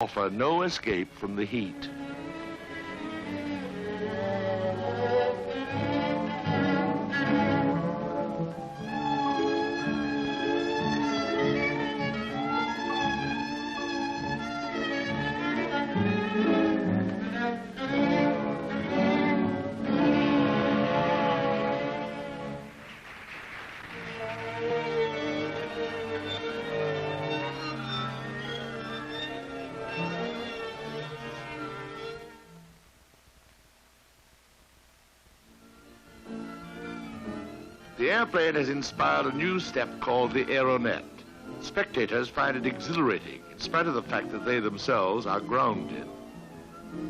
offer no escape from the heat. The airplane has inspired a new step called the aeronet. Spectators find it exhilarating, in spite of the fact that they themselves are grounded.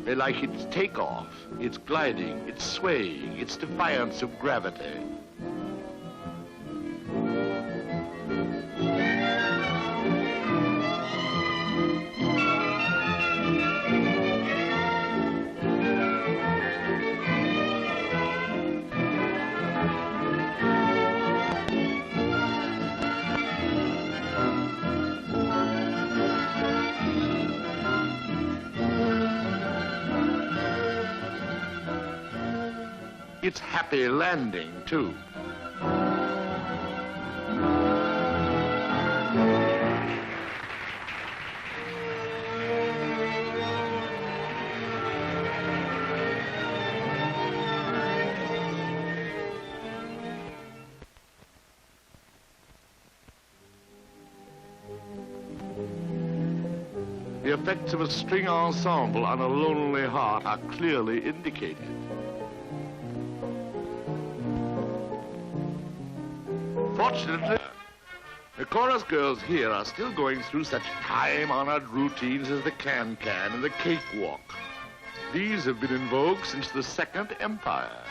They like its takeoff, its gliding, its swaying, its defiance of gravity. It's happy landing, too. The effects of a string ensemble on a lonely heart are clearly indicated. Fortunately, the chorus girls here are still going through such time-honored routines as the can-can and the cakewalk. These have been in vogue since the Second Empire.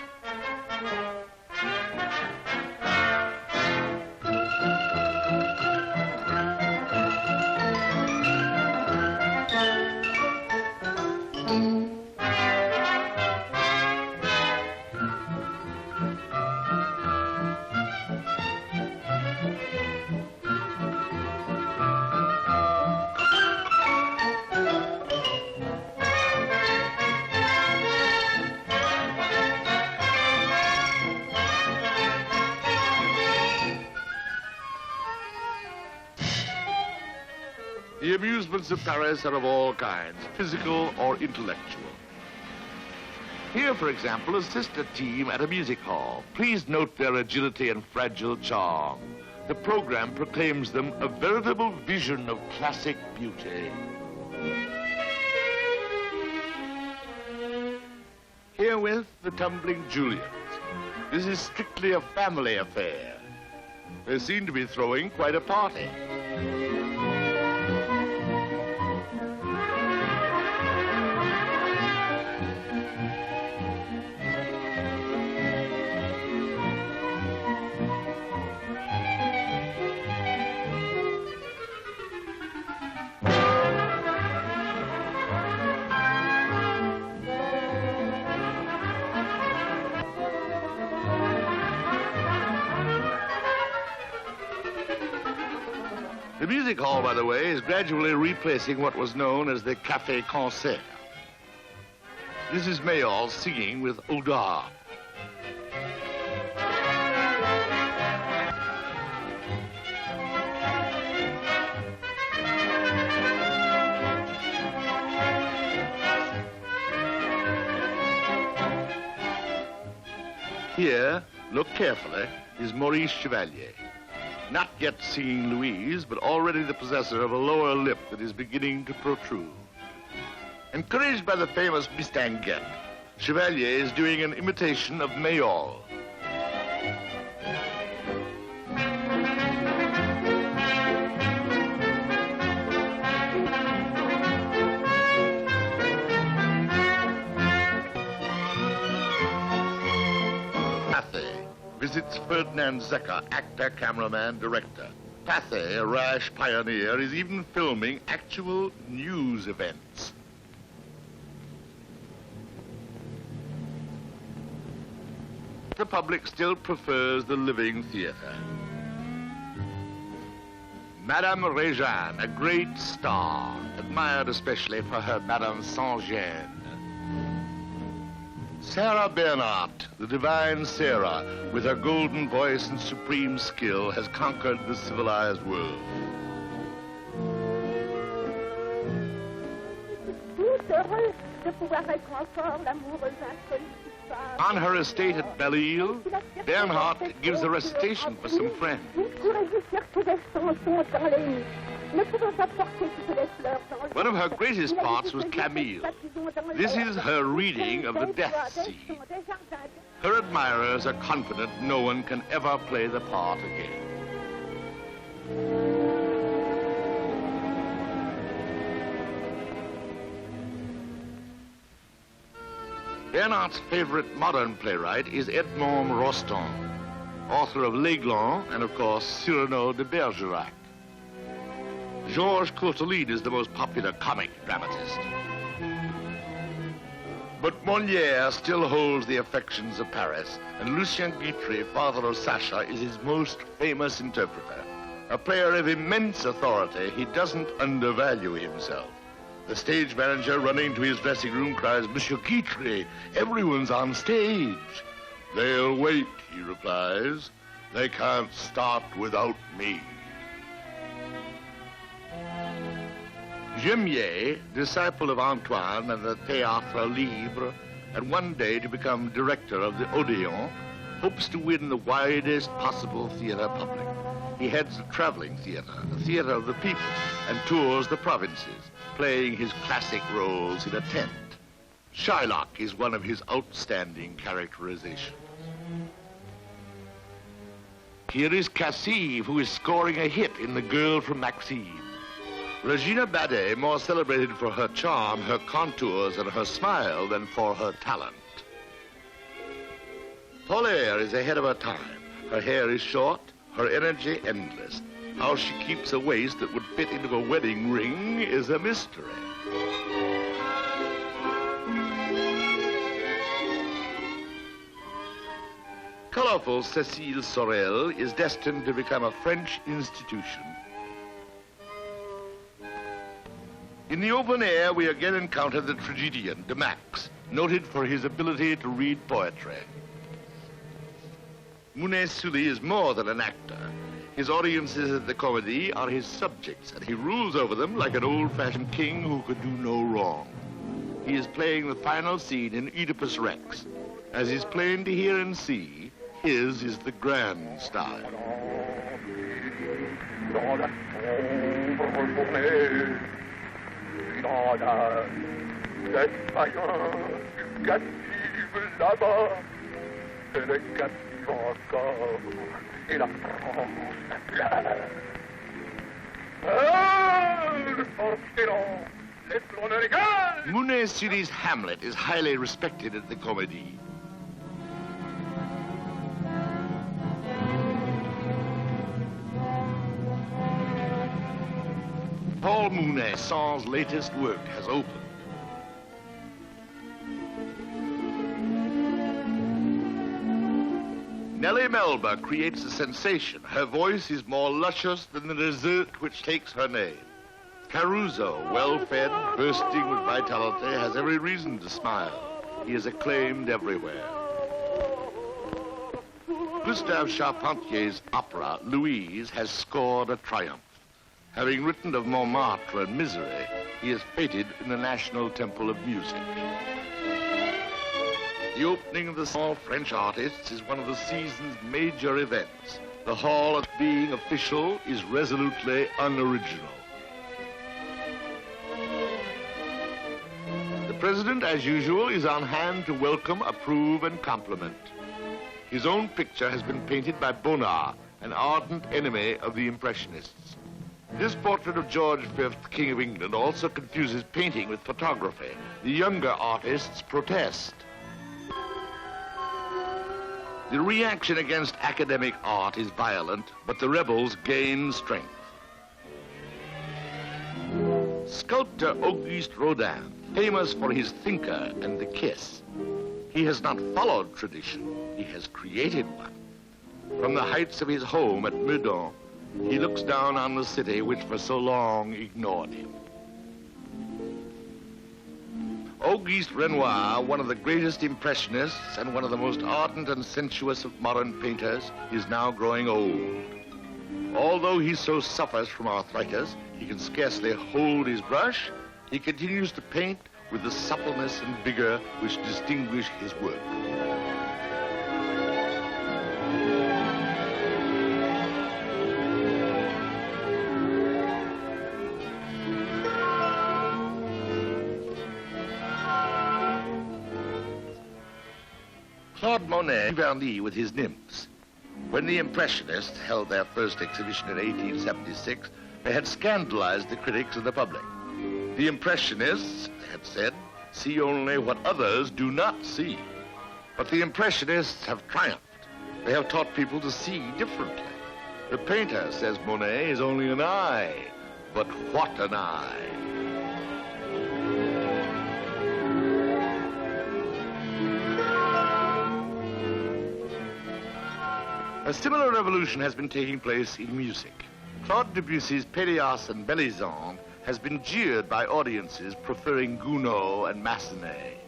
The amusements of Paris are of all kinds, physical or intellectual. Here, for example, a sister team at a music hall. Please note their agility and fragile charm. The program proclaims them a veritable vision of classic beauty. Herewith, the Tumbling Juliets. This is strictly a family affair. They seem to be throwing quite a party. The music hall, by the way, is gradually replacing what was known as the Café Concert. This is Mayall singing with Oda. Here, look carefully, is Maurice Chevalier. Not yet singing Louise, but already the possessor of a lower lip that is beginning to protrude. Encouraged by the famous Mistinguett, Chevalier is doing an imitation of Mayall. Visits Ferdinand Zecker, actor, cameraman, director. Pathé, a rash pioneer, is even filming actual news events. The public still prefers the living theater. Madame Réjeanne, a great star, admired especially for her Madame Sans-Gêne. Sarah Bernhardt, the divine Sarah, with her golden voice and supreme skill, has conquered the civilized world. On her estate at Belle-Île, Bernhardt gives a recitation for some friends. One of her greatest parts was Camille. This is her reading of the death scene. Her admirers are confident no one can ever play the part again. Bernhardt's favorite modern playwright is Edmond Rostand, author of L'Aiglon and, of course, Cyrano de Bergerac. Georges Courteline is the most popular comic dramatist. But Molière still holds the affections of Paris, and Lucien Guitry, father of Sacha, is his most famous interpreter. A player of immense authority, he doesn't undervalue himself. The stage manager, running to his dressing room, cries, "Monsieur Guitry, everyone's on stage." "They'll wait," he replies. "They can't start without me." Gemier, disciple of Antoine and the Théâtre Libre, and one day to become director of the Odéon, hopes to win the widest possible theater public. He heads a traveling theater, a theater of the people, and tours the provinces, playing his classic roles in a tent. Shylock is one of his outstanding characterizations. Here is Cassive, who is scoring a hit in The Girl from Maxime. Regina Badet, more celebrated for her charm, her contours, and her smile than for her talent. Paulère is ahead of her time. Her hair is short, her energy endless. How she keeps a waist that would fit into a wedding ring is a mystery. Colorful Cécile Sorel is destined to become a French institution. In the open air, we again encounter the tragedian, de Max, noted for his ability to read poetry. Mounet-Sully is more than an actor. His audiences at the Comédie are his subjects, and he rules over them like an old-fashioned king who could do no wrong. He is playing the final scene in Oedipus Rex. As is plain to hear and see, his is the grand style. Mounet-Sully's Hamlet is highly respected at the Comédie. Paul Mounet-Sans's latest work has opened. Nellie Melba creates a sensation. Her voice is more luscious than the dessert which takes her name. Caruso, well-fed, bursting with vitality, has every reason to smile. He is acclaimed everywhere. Gustave Charpentier's opera, Louise, has scored a triumph. Having written of Montmartre and misery, he is feted in the National Temple of Music. The opening of the Small French Artists is one of the season's major events. The hall, being official, is resolutely unoriginal. The president, as usual, is on hand to welcome, approve, and compliment. His own picture has been painted by Bonnat, an ardent enemy of the Impressionists. This portrait of George V, King of England, also confuses painting with photography. The younger artists protest. The reaction against academic art is violent, but the rebels gain strength. Sculptor Auguste Rodin, famous for his thinker and the kiss. He has not followed tradition, he has created one. From the heights of his home at Meudon, he looks down on the city which for so long ignored him. Auguste Renoir, one of the greatest impressionists and one of the most ardent and sensuous of modern painters, is now growing old. Although he so suffers from arthritis, he can scarcely hold his brush, he continues to paint with the suppleness and vigor which distinguish his work. Claude Monet Vernis with his nymphs. When the Impressionists held their first exhibition in 1876, they had scandalized the critics and the public. The Impressionists, they had said, see only what others do not see. But the Impressionists have triumphed. They have taught people to see differently. The painter, says Monet, is only an eye, but what an eye! A similar revolution has been taking place in music. Claude Debussy's Pélias and Melisande has been jeered by audiences preferring Gounod and Massenet.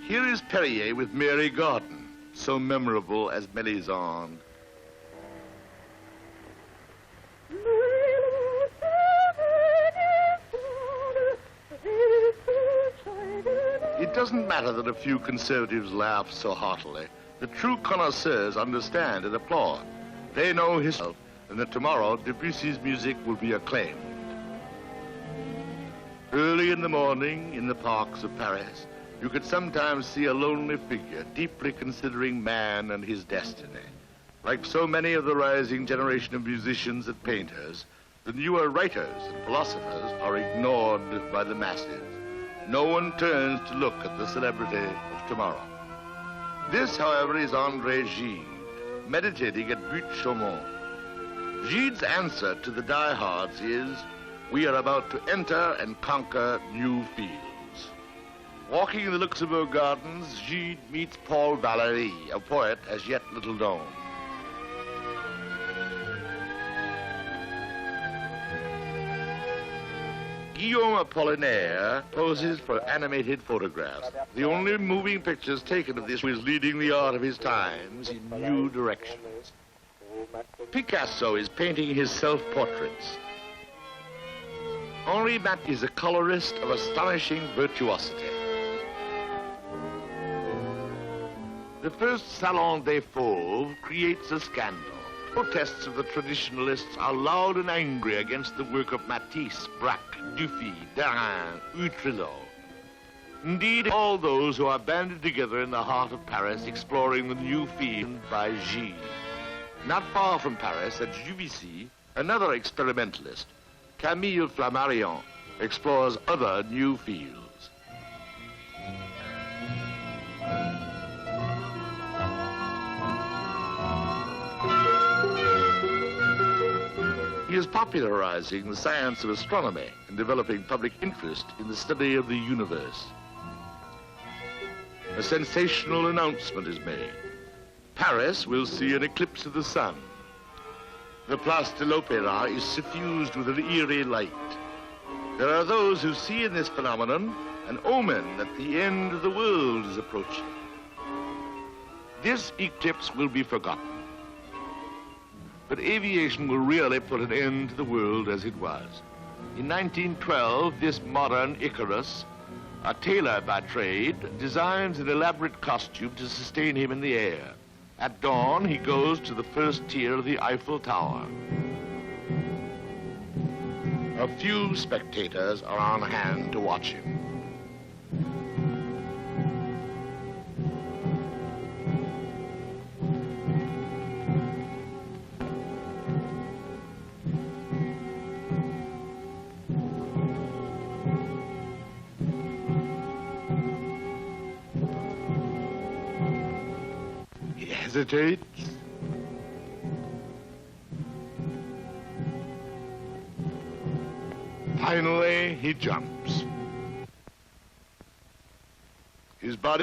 Here is Perrier with Mary Garden, so memorable as Melisande. It doesn't matter that a few conservatives laugh so heartily. The true connoisseurs understand and applaud. They know himself, and that tomorrow Debussy's music will be acclaimed. Early in the morning, in the parks of Paris, you could sometimes see a lonely figure deeply considering man and his destiny. Like so many of the rising generation of musicians and painters, the newer writers and philosophers are ignored by the masses. No one turns to look at the celebrity of tomorrow. This, however, is André Gide, meditating at Butte-Chaumont. Gide's answer to the diehards is, we are about to enter and conquer new fields. Walking in the Luxembourg Gardens, Gide meets Paul Valéry, a poet as yet little known. Guillaume Apollinaire poses for animated photographs. The only moving pictures taken of this was leading the art of his times in new directions. Picasso is painting his self-portraits. Henri Matisse is a colorist of astonishing virtuosity. The first Salon des Fauves creates a scandal. Protests of the traditionalists are loud and angry against the work of Matisse, Braque, Dufy, Derain, Utretot. Indeed, all those who are banded together in the heart of Paris exploring the new field by Gide. Not far from Paris, at Juvisy, another experimentalist, Camille Flammarion, explores other new fields. He is popularizing the science of astronomy and developing public interest in the study of the universe. A sensational announcement is made. Paris will see an eclipse of the sun. The Place de l'Opéra is suffused with an eerie light. There are those who see in this phenomenon an omen that the end of the world is approaching. This eclipse will be forgotten. But aviation will really put an end to the world as it was. In 1912, this modern Icarus, a tailor by trade, designs an elaborate costume to sustain him in the air. At dawn, he goes to the first tier of the Eiffel Tower. A few spectators are on hand to watch him. Hesitates. Finally, he jumps. His body